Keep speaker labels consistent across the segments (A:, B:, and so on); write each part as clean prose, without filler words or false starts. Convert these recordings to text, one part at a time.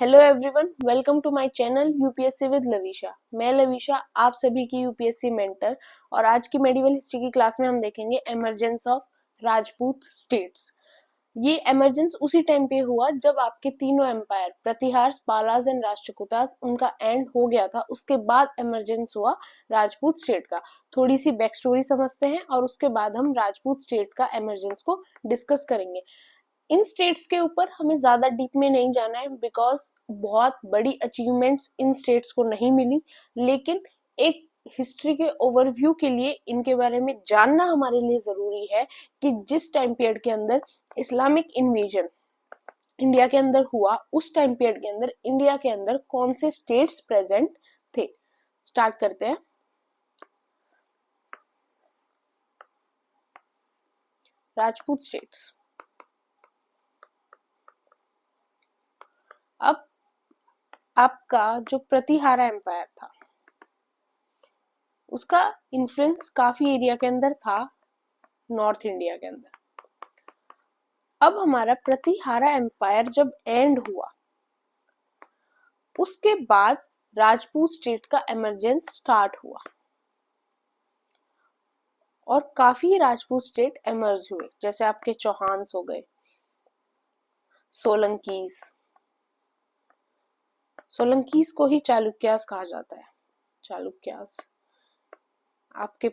A: Hello everyone, welcome to my channel UPSC with Lavisha. मैं लविशा, आप सभी की यूपीएससी मेंटर। और आज की मेडिवल हिस्ट्री की क्लास में हम देखेंगे एमर्जेंस ऑफ राजपूत स्टेट्स। ये एमर्जेंस उसी टाइम पे हुआ जब आपके तीनों empire Pratihara, Palas and Rashtrakutas उनका एंड हो गया था। उसके बाद एमर्जेंस हुआ राजपूत स्टेट का। थोड़ी सी बैक स्टोरी समझते हैं और उसके बाद हम राजपूत स्टेट का एमर्जेंस को डिस्कस करेंगे। इन स्टेट्स के ऊपर हमें ज्यादा डीप में नहीं जाना है बिकॉज बहुत बड़ी अचीवमेंट्स इन स्टेट्स को नहीं मिली, लेकिन एक हिस्ट्री के ओवरव्यू के लिए इनके बारे में जानना हमारे लिए जरूरी है कि जिस टाइम पीरियड के अंदर इस्लामिक इन्वेजन इंडिया के अंदर हुआ, उस टाइम पीरियड के अंदर इंडिया के अंदर कौन से स्टेट्स प्रेजेंट थे। स्टार्ट करते हैं। राजपूत स्टेट्स। अब आपका जो प्रतिहारा एम्पायर था उसका इन्फ्लुएंस काफी एरिया के अंदर था, नॉर्थ इंडिया के अंदर। अब हमारा प्रतिहारा एम्पायर जब एंड हुआ, उसके बाद राजपूत स्टेट का एमरजेंस स्टार्ट हुआ और काफी राजपूत स्टेट एमर्ज हुए, जैसे आपके चौहान्स हो गए, सोलंकीज। सोलंकीज को ही चालुक्यास कहा जाता है। चालुक्यास, आपके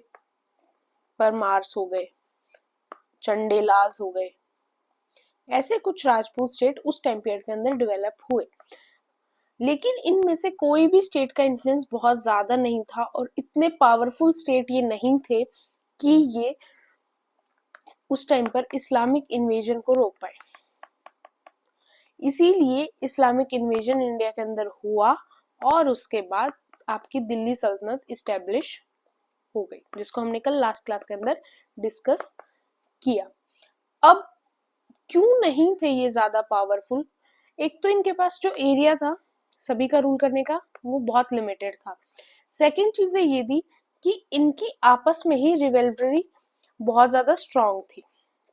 A: परमार्स हो गए, चंडेलास हो गए। ऐसे कुछ राजपूत स्टेट उस टाइम पीरियड के अंदर डेवलप हुए, लेकिन इनमें से कोई भी स्टेट का इन्फ्लुएंस बहुत ज्यादा नहीं था और इतने पावरफुल स्टेट ये नहीं थे कि ये उस टाइम पर इस्लामिक इन्वेजन को रोक पाए। इसीलिए इस्लामिक इन्वेजन इंडिया के अंदर हुआ और उसके बाद आपकी दिल्ली सल्तनत इस्टेब्लिश हो गई, जिसको हमने कल लास्ट क्लास के अंदर डिस्कस किया। अब क्यों नहीं थे ये ज्यादा पावरफुल? एक तो इनके पास जो एरिया था सभी का रूल करने का, वो बहुत लिमिटेड था। सेकंड चीजें ये थी कि इनकी आपस में ही रिवेलरी बहुत ज्यादा स्ट्रांग थी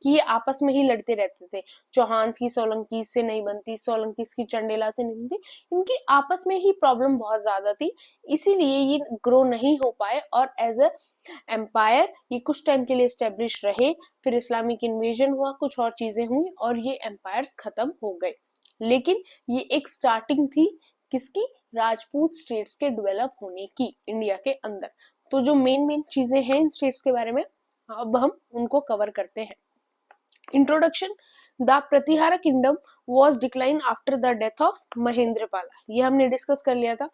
A: कि ये आपस में ही लड़ते रहते थे। चौहान्स की सोलंकीज से नहीं बनती, सोलंकीज की चंडेला से नहीं बनती, इनकी आपस में ही प्रॉब्लम बहुत ज्यादा थी। इसीलिए ये ग्रो नहीं हो पाए और एज अ एम्पायर ये कुछ टाइम के लिए स्टेब्लिश रहे। फिर इस्लामिक इन्वेजन हुआ, कुछ और चीजें हुई और ये एम्पायर्स खत्म हो गए। लेकिन ये एक स्टार्टिंग थी किसकी? राजपूत स्टेट्स के डेवलप होने की इंडिया के अंदर। तो जो मेन चीजें हैं इन स्टेट्स के बारे में, अब हम उनको कवर करते हैं। Introduction. The Pratihara kingdom was decline after the death of Mahendrapala. ये हमने डिस्कस कर लिया था।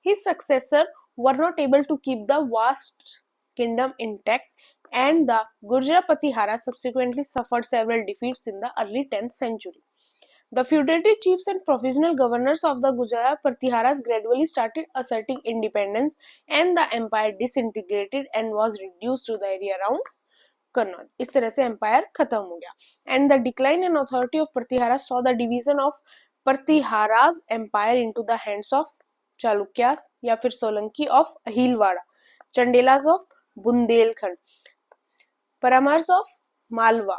A: His successor were not able to keep the vast kingdom intact and the Gurjara Patihara subsequently suffered several defeats in the early 10th century. The feudatory chiefs and provisional governors of the Gujarat Pratiharas gradually started asserting independence and the empire disintegrated and was reduced to the area around Kannauj. इस तरह से empire खत्म हो गया. And the decline in authority of Pratihara saw the division of Pratihara's empire into the hands of Chalukyas या फिर Solanki of Ahilwada, Chandelas of Bundelkhand, Paramars of Malwa,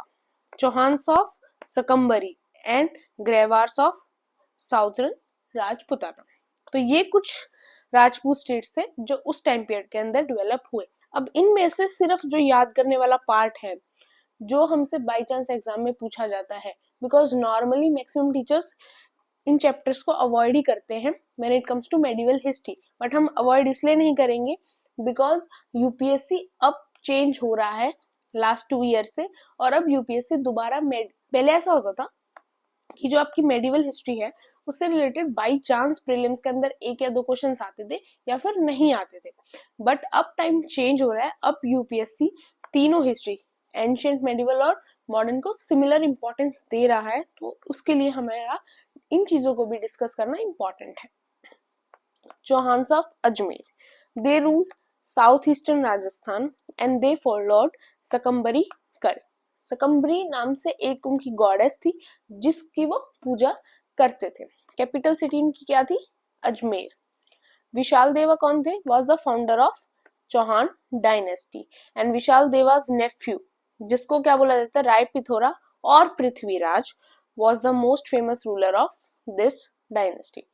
A: Chauhans of Sakambari and ग्रेवार्स of southern Rajputana. तो ये कुछ Rajput states थे जो उस time period के अंदर डेवलप हुए। अब इनमें से सिर्फ जो याद करने वाला पार्ट है जो हमसे बाय चांस एग्जाम में पूछा जाता है, बिकॉज नॉर्मली मैक्सिमम टीचर्स इन चैप्टर्स को अवॉइड ही करते हैं when it comes to medieval history, but हम अवॉइड इसलिए नहीं करेंगे बिकॉज यूपीएससी अब चेंज हो रहा है लास्ट 2 ईयर से, और अब यूपीएससी दोबारा पहले ऐसा होता था कि जो आपकी मेडिवल हिस्ट्री है उससे रिलेटेड बाई चांस प्रीलिम्स के अंदर 1 या 2 क्वेश्चंस आते थे या फिर नहीं आते थे, बट अब टाइम चेंज हो रहा है। अब यूपीएससी तीनों हिस्ट्री, एंशिएंट, मेडिवल और मॉडर्न को सिमिलर इंपॉर्टेंस दे रहा है, तो उसके लिए हमारा इन चीजों को भी डिस्कस करना इंपॉर्टेंट है। Chauhans of Ajmer, they ruled south eastern Rajasthan and they followed Sakambari cult. Sakambari नाम से एक उनकी गॉडेस थी जिसकी वो पूजा करते थे। कैपिटल सिटी इनकी क्या थी? अजमेर। विशाल देवा कौन थे? Was the founder of Chauhan dynasty and Vishal Deva's nephew, जिसको क्या बोला जाता है? राय पिथोरा और Prithviraj, was the most famous ruler of this dynasty.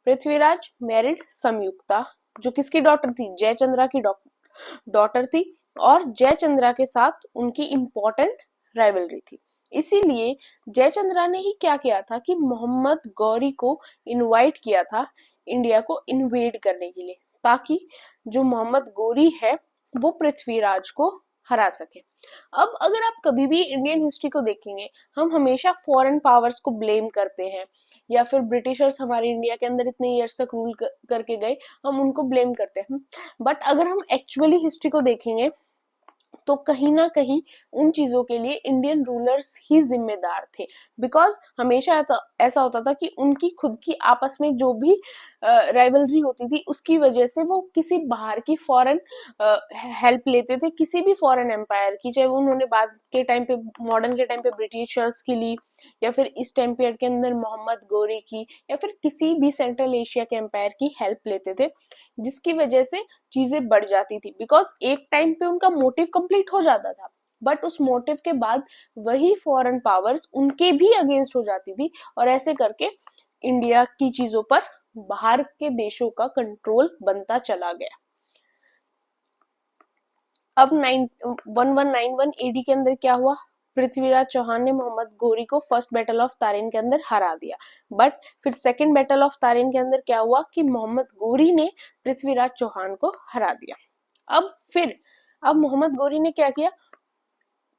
A: Prithviraj married Sanyukta, जो किसकी डॉटर थी, जयचंद्रा की डॉटर थी, और जयचंद्रा के साथ उनकी इंपॉर्टेंट राइवलरी थी। इसीलिए जयचंद्रा ने ही क्या किया था कि मोहम्मद गौरी को इनवाइट किया था इंडिया को इन्वेड करने के लिए, ताकि जो मोहम्मद गौरी है वो पृथ्वीराज को हरा सके। अब अगर आप कभी भी इंडियन हिस्ट्री को देखेंगे, हम हमेशा फॉरेन पावर्स को ब्लेम करते हैं, या फिर ब्रिटिशर्स हमारे इंडिया के अंदर इतने ईयर्स तक रूल करके गए, हम उनको ब्लेम करते हैं। बट अगर हम एक्चुअली हिस्ट्री को देखेंगे तो कहीं ना कहीं उन चीजों के लिए इंडियन रूलर्स ही जिम्मेदार थे, बिकॉज हमेशा ऐसा होता था कि उनकी खुद की आपस में जो भी राइवलरी होती थी उसकी वजह से वो किसी बाहर की फॉरेन हेल्प लेते थे, किसी भी फॉरेन एम्पायर की, चाहे वो उन्होंने बाद के टाइम पे, मॉडर्न के टाइम पे ब्रिटिशर्स की ली, या फिर इस टाइम पीरियड के अंदर मोहम्मद गौरी की, या फिर किसी भी सेंट्रल एशिया के एम्पायर की हेल्प लेते थे, जिसकी वजह से चीजें बढ़ जाती थी, बिकॉज एक टाइम पे उनका मोटिव कंप्लीट हो जाता था, बट उस मोटिव के बाद वही फॉरेन पावर्स उनके भी अगेंस्ट हो जाती थी, और ऐसे करके इंडिया की चीजों पर बाहर के देशों का कंट्रोल बनता चला गया। अब 1191 एडी के अंदर क्या हुआ, पृथ्वीराज चौहान ने मोहम्मद गौरी को फर्स्ट बैटल ऑफ तारिन के अंदर हरा दिया, बट फिर सेकंड बैटल ऑफ तारिन के अंदर क्या हुआ कि मोहम्मद गौरी ने पृथ्वीराज चौहान को हरा दिया। अब मोहम्मद गौरी ने क्या किया,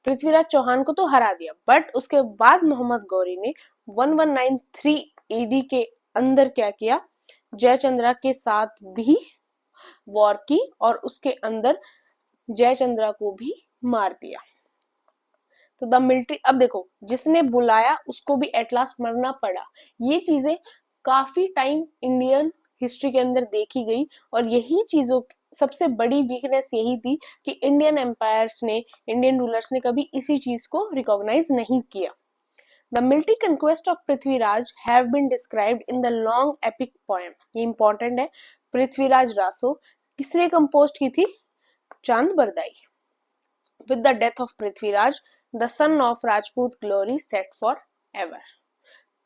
A: पृथ्वीराज चौहान को तो हरा दिया, बट उसके बाद मोहम्मद गौरी ने 1193 एडी के अंदर क्या किया, जयचंद्रा के साथ भी वॉर की, और उसके अंदर जयचंद्रा को भी मार दिया। तो द मिलिट्री, अब देखो जिसने बुलाया उसको भी एट लास्ट मरना पड़ा। ये चीजें काफी टाइम इंडियन हिस्ट्री के अंदर देखी गई, और यही चीजों सबसे बड़ी वीकनेस यही थी कि इंडियन एम्पायर्स ने, इंडियन रूलर्स ने कभी इसी चीज को रिकॉग्नाइज नहीं किया। The military conquest of Prithviraj have been described in the long epic poem, ये इंपॉर्टेंट है, पृथ्वीराज रासो, किसने कंपोज की थी, चांद Bardai. With the death of Prithviraj, the sun of Rajput glory set for ever।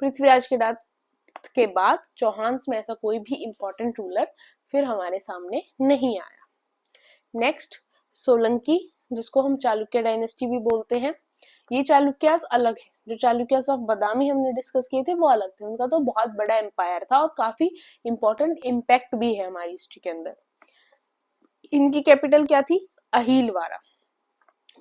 A: Prithviraj के डेथ के बाद चौहान में ऐसा कोई भी इंपॉर्टेंट रूलर फिर हमारे सामने नहीं आया। नेक्स्ट सोलंकी, जिसको हम चालुक्य डायनेस्टी भी बोलते हैं। ये चालुक्यास अलग है, जो चालुक्यास ऑफ बादामी हमने डिस्कस किए थे वो अलग थे, उनका तो बहुत बड़ा एम्पायर था और काफी इंपॉर्टेंट इम्पैक्ट भी है हमारी हिस्ट्री के अंदर। इनकी कैपिटल क्या थी, अहिलवारा।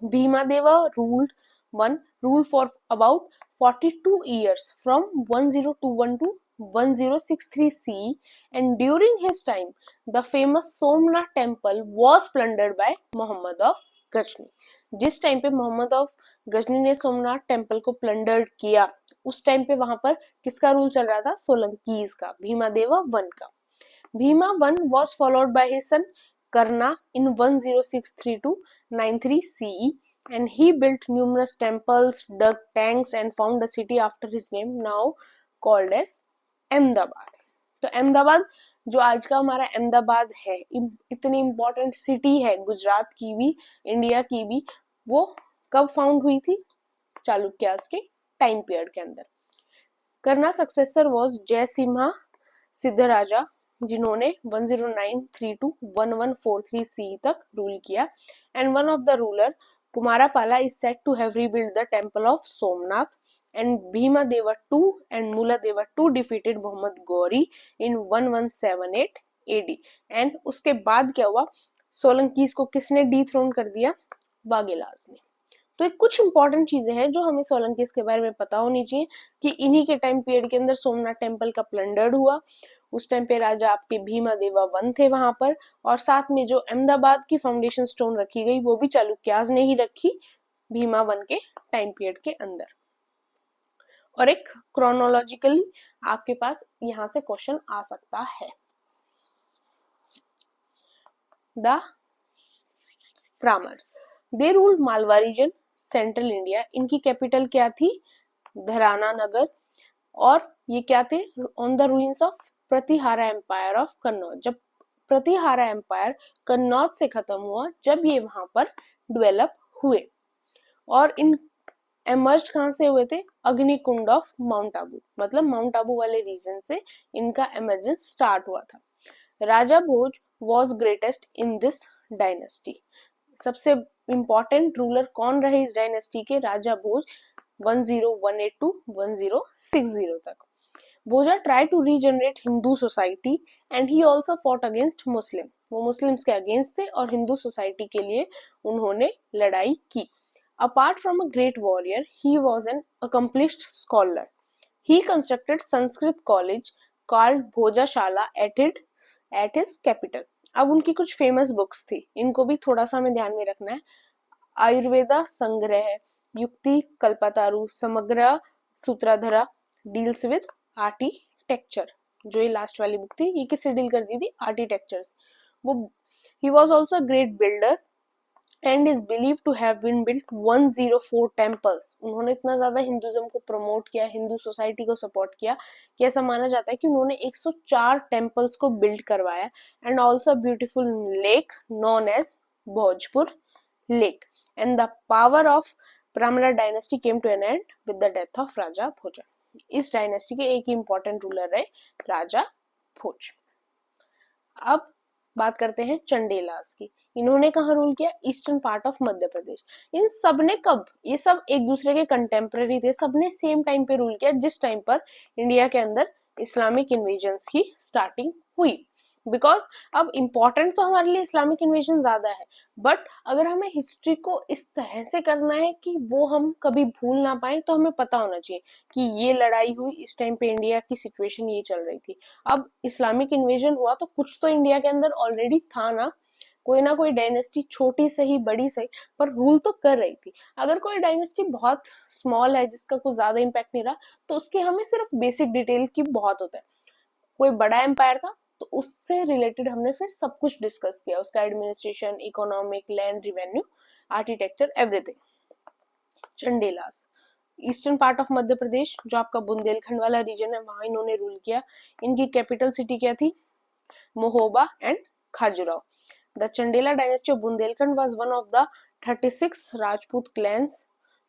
A: भीमादेवा ruled for about 42 years from 1021 to 1063 CE, and during his time the famous Somnath temple was plundered by Muhammad of Ghazni। जिस टाइम पे मोहम्मद ऑफ गजनी ने सोमनाथ टेम्पल को प्लंडर्ड किया, उस टाइम पे वहां पर किसका रूल चल रहा था, सोलंकीज का, भीमादेवा वन का। Bhima one was followed by his son Karna in 10632 to 93 CE, and he built numerous temples, dug tanks, and found a city after his name, now called as Ahmedabad. तो अहमदाबाद जो आज का हमारा अहमदाबाद है, इतनी इंपॉर्टेंट सिटी है, गुजरात की भी, इंडिया की भी, वो कब फाउंड हुई थी, चालुक्यास के टाइम पीरियड के अंदर। करना सक्सेसर वॉज जयसिम्हा सिद्धराजा, जिन्होंने 1093 to 1143 CE तक रूल किया, and one of the ruler Kumarapala is said to have rebuilt the temple of Somnath, and Bhimadeva II and Muladeva II defeated Muhammad Ghauri in 1178 AD। And उसके बाद क्या हुआ, सोलंकीज को किसने डीथ्रोन कर दिया, वागेलास ने। तो एक कुछ इंपॉर्टेंट चीजें हैं जो हमें सोलंकीज के बारे में पता होनी चाहिए कि इन्हीं के टाइम पीरियड के अंदर सोमनाथ टेम्पल का प्लंडर्ड हुआ, उस टाइम पे राजा आपके भीमादेवा वन थे वहां पर, और साथ में जो अहमदाबाद की फाउंडेशन स्टोन रखी गई वो भी चालुक्यास ने ही रखी भीमा वन के टाइम पीरियड के अंदर। और एक क्रोनोलॉजिकली आपके पास यहां से क्वेश्चन आ सकता है। The Brahmans, they ruled Malwa region, central India. इनकी कैपिटल क्या थी, धराना नगर, और ये क्या थे, on the ruins of Pratihara empire of Kannauj. जब प्रतिहारा एम्पायर कन्नौज से खत्म हुआ, जब ये वहां पर डेवलप हुए, और इन एमर्ज कहाँ से हुए थे? अग्निकुंड ऑफ माउंट आबू, मतलब माउंट आबू वाले रीजन से इनका एमर्जेंस स्टार्ट हुआ था। Raja Bhoj was greatest in this dynasty. सबसे इंपॉर्टेंट रूलर कौन रहे इस डायनेस्टी के? राजा भोज 10182 टू 1060 तक। Bhoja try to regenerate Hindu society and he also fought against Muslim. वो मुस्लिम्स के अगेंस्ट थे और हिंदू सोसाइटी के लिए उन्होंने लड़ाई की। Apart from a great warrior, he was an accomplished scholar. He constructed Sanskrit college called Bhojashala at his capital. अब उनकी कुछ फेमस बुक्स थी, इनको भी थोड़ा सा हमें ध्यान में रखना है। आयुर्वेदा संग्रह, युक्ति कल्पतारु, समग्र सूत्रधारा, डील्स विद आर्किटेक्चर। जो ये लास्ट वाली बुक थी, ये किससे डील करती थी? आर्किटेक्चर। वो he was also great builder and is believe to have been built 104 temples. उन्होंने इतना ज्यादा हिंदुज्म को प्रमोट किया, हिंदू सोसाइटी को सपोर्ट किया कि ऐसा माना जाता है कि उन्होंने 104 टेम्पल्स को बिल्ड करवाया। And also beautiful lake known as Bhojpur lake. And the power of Pramala dynasty came to an end with the death of Raja Bhoj. इस डायनेस्टी के एक इंपॉर्टेंट रूलर रहे राजा भोज। अब बात करते हैं चंडेलास की। इन्होंने कहाँ रूल किया? ईस्टर्न पार्ट ऑफ मध्य प्रदेश। इन सब ने कब? ये सब एक दूसरे के कंटेम्पररी थे, सबने सेम टाइम पे रूल किया जिस टाइम पर इंडिया के अंदर इस्लामिक इन्वेजन्स की स्टार्टिंग हुई। बिकॉज अब इम्पोर्टेंट तो हमारे लिए इस्लामिक इन्वेजन ज्यादा है, बट अगर हमें हिस्ट्री को इस तरह से करना है कि वो हम कभी भूल ना पाए, तो हमें पता होना चाहिए कि ये लड़ाई हुई इस टाइम पे, इंडिया की सिचुएशन ये चल रही थी। अब इस्लामिक इन्वेजन हुआ तो कुछ तो इंडिया के अंदर ऑलरेडी था ना कोई डायनेस्टी, छोटी सही बड़ी सही, पर रूल तो कर रही थी। अगर कोई डायनेस्टी बहुत स्मॉल है जिसका कुछ ज्यादा इम्पैक्ट नहीं रहा, तो उसकी हमें सिर्फ बेसिक डिटेल की बहुत होता है। कोई बड़ा एम्पायर था तो उससे रिलेटेड हमने फिर सब कुछ डिस्कस किया, उसका administration, economic, land, revenue, architecture, everything. Chandelas eastern part of Madhya Pradesh, जो आपका बुंदेलखंड वाला रीजन है, वहां इन्होंने रूल किया। इनकी कैपिटल सिटी क्या थी? Mahoba and Khajuraho. The Chandela dynasty of Bundelkhand was one of the 36 Rajput clans.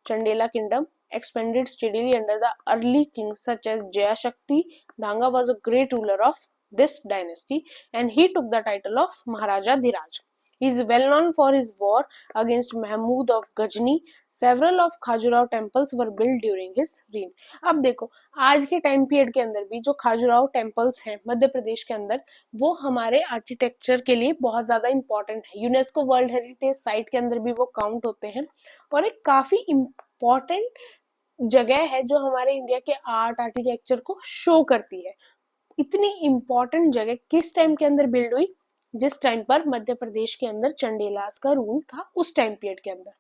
A: Chandela kingdom expanded steadily under the early kings such as Jayashakti. Dhanga was a great ruler of this dynasty and he took the title of Maharaja Dhiraj. He is well known for his war against Mahmud of Ghazni. Several of Khajuraho temples were built during his reign. अब देखो, आज के time period के अंदर भी जो Khajuraho temples हैं मध्य प्रदेश के अंदर, वो हमारे आर्किटेक्चर के लिए बहुत ज्यादा इंपॉर्टेंट है। यूनेस्को वर्ल्ड हेरिटेज साइट के अंदर भी वो काउंट होते हैं और एक काफी इम्पोर्टेंट जगह है जो हमारे इंडिया के आर्ट आर्किटेक्चर को शो करती है। इतनी इम्पोर्टेंट जगह किस टाइम के अंदर बिल्ड हुई? जिस टाइम पर मध्य प्रदेश के अंदर चंडेलास का रूल था, उस टाइम पीरियड के अंदर।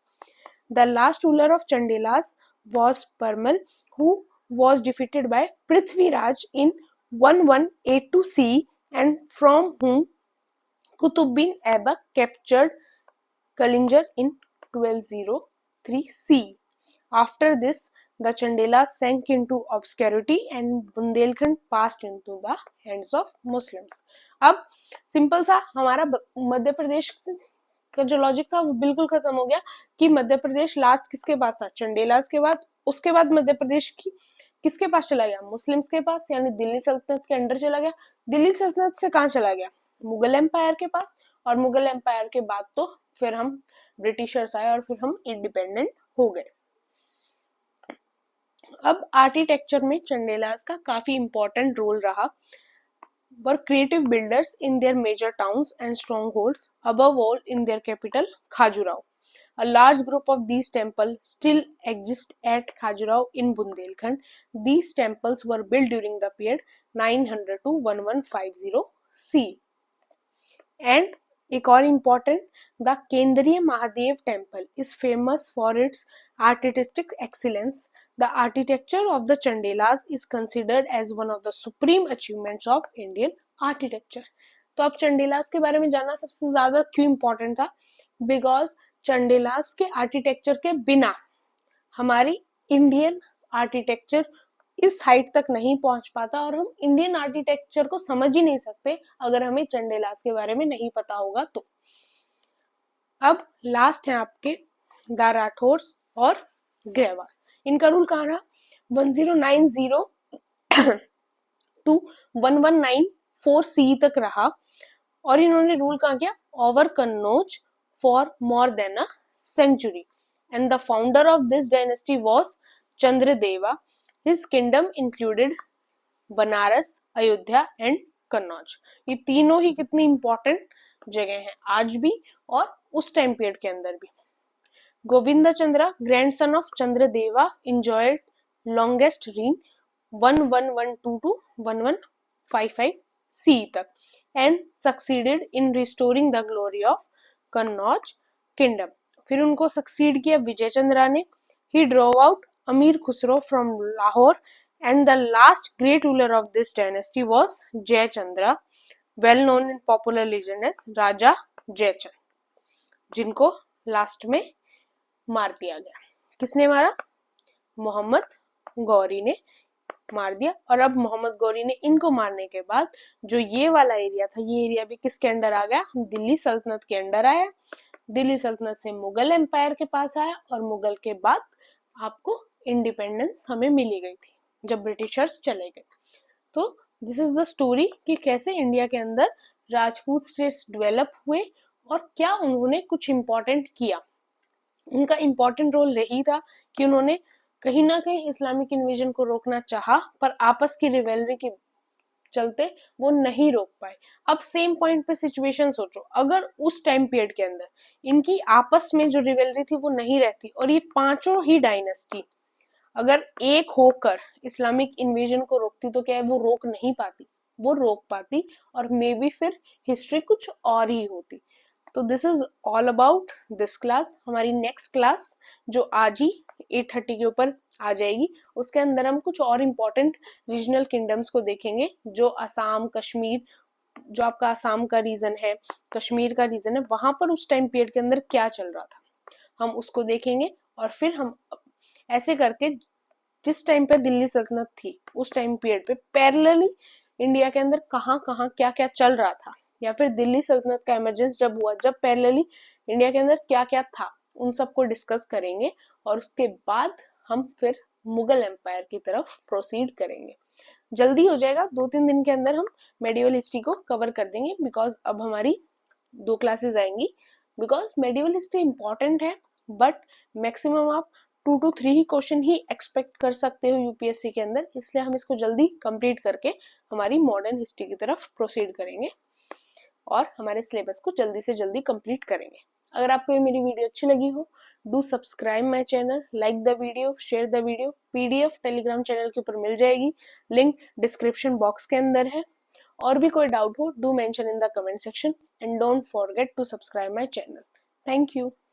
A: The last ruler of Chandelas was Paramal, who was defeated by Prithviraj in 1182 CE and from whom Qutbuddin Aibak captured Kalinjar in 1203 CE. After this, the Chandelas sank into obscurity and Bundelkhand passed into the hands of Muslims. अब simple सा हमारा मध्य प्रदेश का जो logic था वो बिल्कुल खत्म हो गया कि मध्य प्रदेश लास्ट किसके पास था? चंडेलास के बाद। उसके बाद मध्य प्रदेश की किसके पास चला गया? मुस्लिम्स के पास, यानी दिल्ली सल्तनत के अंडर चला गया। दिल्ली सल्तनत से कहाँ चला गया? मुगल एम्पायर के पास। और मुगल एम्पायर के बाद तो फिर हम ब्रिटिशर्स आए और फिर हम इंडिपेंडेंट हो गए। अब आर्किटेक्चर में चंडेलास का काफी इंपॉर्टेंट रोल रहा। were creative builders in their major towns and strongholds, above all in their capital Khajuraho. A large group of these temples still exist at Khajuraho in Bundelkhand. These temples were built during the period 900 to 1150 CE. And एक और important, the Kendriya Mahadev temple is famous for its artistic excellence. The architecture of the Chandelas is considered as one of the supreme achievements of Indian architecture. तो अब चंडेलास के बारे में जानना सबसे ज्यादा क्यों इम्पोर्टेंट था? बिकॉज चंडेलास के आर्किटेक्चर के बिना हमारी इंडियन आर्किटेक्चर इस हाइट तक नहीं पहुंच पाता और हम इंडियन आर्किटेक्चर को समझ ही नहीं सकते अगर हमें चंडेलास के बारे में नहीं पता होगा तो। अब लास्ट है आपके द राठौर्स और ग्रेवाल। इनका रूल कहाँ रहा, 1090 टू 1194 सी तक रहा, और इन्होंने रूल कहाँ किया, over Kannauj for more than a century, and the founder of this dynasty was Chandradeva. His kingdom included Banaras, Ayodhya and Kannauj. ये तीनों ही कितनी इंपॉर्टेंट जगह हैं आज भी और उस टाइम पीरियड के अंदर भी. Govind Chandra, grandson of Chandradeva, enjoyed longest reign 1112 to 1155 C तक, and succeeded in restoring the glory of Kannauj kingdom. फिर उनको सक्सीड किया विजय चंद्रा ने. He drove out अमीर Khusro from Lahore, and the last great ruler of this dynasty was Jayachandra, well known in popular legend as राजा जयचंद, जिनको last में मार दिया गया. किसने मारा, मोहम्मद गौरी ने मार दिया. और अब मोहम्मद गौरी ने इनको मारने के बाद जो ये वाला एरिया था, ये एरिया भी किसके अंडर आ गया, दिल्ली सल्तनत के अंडर आया. दिल्ली सल्तनत से मुगल एम्पायर के पास आया, और मुगल के बाद आपको इंडिपेंडेंस हमें मिली गई थी जब ब्रिटिशर्स चले गए. तो दिस इज द स्टोरी कि कैसे इंडिया के अंदर राजपूत स्टेट्स डेवलप हुए और क्या उन्होंने कुछ इंपॉर्टेंट किया. उनका इंपॉर्टेंट रोल यही था कि उन्होंने कहीं ना कहीं इस्लामिक इन्वेजन को रोकना चाहा, पर आपस की रिवेलरी के चलते वो नहीं रोक पाए. अब सेम पॉइंट पे सिचुएशन सोचो, अगर उस टाइम पीरियड के अंदर इनकी आपस में जो रिवेलरी थी वो नहीं रहती, और ये पांचों ही डायनेस्टी अगर एक होकर इस्लामिक इन्वेजन को रोकती, तो क्या है, वो रोक नहीं पाती, वो रोक पाती, और मे बी फिर हिस्ट्री कुछ और ही होती. तो this is all about this class. हमारी नेक्स्ट क्लास जो आज ही 8:30 के ऊपर आ जाएगी, उसके अंदर हम कुछ और इम्पोर्टेंट रीजनल किंगडम्स को देखेंगे, जो असम, कश्मीर, जो आपका असम का रीजन है, कश्मीर का रीजन है, वहां पर उस टाइम पीरियड के अंदर क्या चल रहा था, हम उसको देखेंगे. और फिर हम ऐसे करके जिस टाइम पे दिल्ली सल्तनत थी उस टाइम पीरियड पे पैरेलली इंडिया के अंदर कहाँ कहाँ क्या क्या चल रहा था, या फिर दिल्ली सल्तनत का इमरजेंस जब हुआ, जब पैरेलली इंडिया के अंदर क्या क्या था, उन सबको डिस्कस करेंगे. और उसके बाद हम फिर मुगल एम्पायर की तरफ प्रोसीड करेंगे. जल्दी हो जाएगा, 2-3 दिन के अंदर हम मेडिवल हिस्ट्री को कवर कर देंगे, बिकॉज अब हमारी 2 क्लासेस आएंगी. बिकॉज मेडिवल हिस्ट्री इंपॉर्टेंट है, बट मैक्सिमम आप 2 to 3 he question he expect कर सकते हो यूपीएससी के अंदर, इसलिए हम इसको जल्दी कंप्लीट करके हमारी मॉडर्न हिस्ट्री की तरफ प्रोसीड करेंगे और हमारे सिलेबस को जल्दी से जल्दी कंप्लीट करेंगे. अगर आपको ये मेरी वीडियो अच्छी लगी हो, do subscribe my channel, like the video, share the video. PDF Telegram channel के ऊपर मिल जाएगी, लिंक डिस्क्रिप्शन बॉक्स के अंदर है. और भी कोई डाउट हो, do mention in the comment section, and don't forget to subscribe my channel. Thank you.